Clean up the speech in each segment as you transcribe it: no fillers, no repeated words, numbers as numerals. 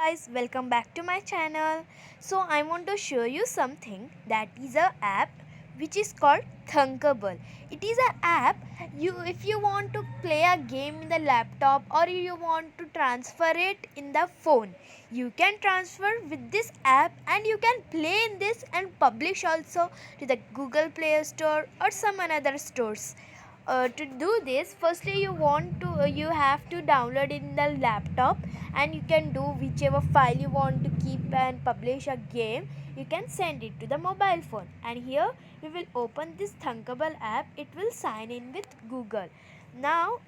guys, welcome back to my channel. So I want to show you something that is a app which is called thunkable. It is an app if you want to play a game in the laptop or you want to transfer it in the phone, you can transfer with this app and you can play in this and publish also to the Google Play Store or some another stores. To do this, firstly you have to download in the laptop, and you can do whichever file you want to keep and publish a game. You can send it to the mobile phone, and here we will open this thunkable app. It will sign in with Google. Now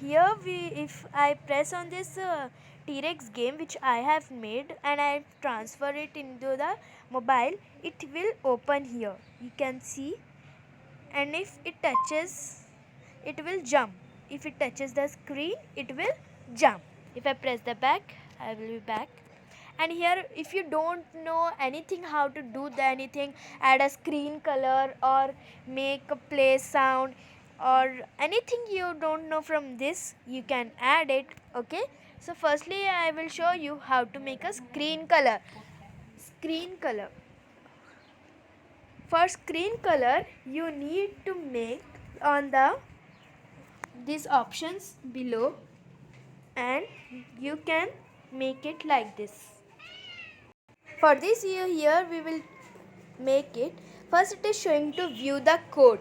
here if I press on this T-Rex game which I have made and I transfer it into the mobile, it will open here. You can see, and if it touches, it will jump. If it touches the screen, it will jump. If I press the back, I will be back. And here, if you don't know anything how to do anything, add a screen color or make a play sound or anything you don't know from this, you can add it. Okay, so firstly I will show you how to make a screen color. For screen color, you need to make on these options below, and you can make it like this. For this here we will make it. First it is showing to view the code.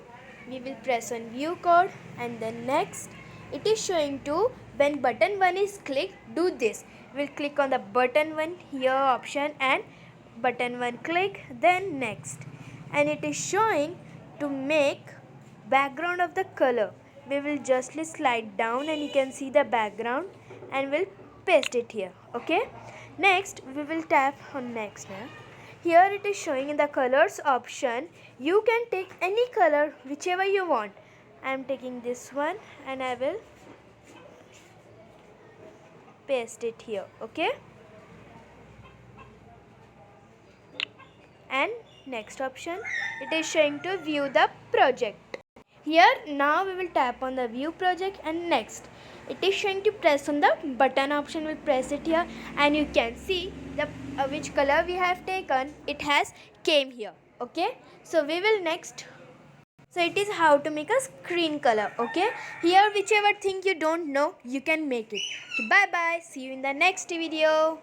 We will press on view code, and then next it is showing to when button 1 is clicked, do this. We will click on the button 1 here option and button 1 click, then next, and it is showing to make background of the color. We will justly slide down and you can see the background, and we'll paste it here. Okay, next we will tap on next. Here it is showing in the colors option. You can take any color whichever you want. I am taking this one and I will paste it here. Okay, and next option, it is showing to view the project. Here now we will tap on the view project, and next it is showing to press on the button option. We'll press it here, and you can see the which color we have taken. It has came here. Okay, so we will next. So it is how to make a screen color. Okay, here whichever thing you don't know, you can make it. Okay, bye bye, see you in the next video.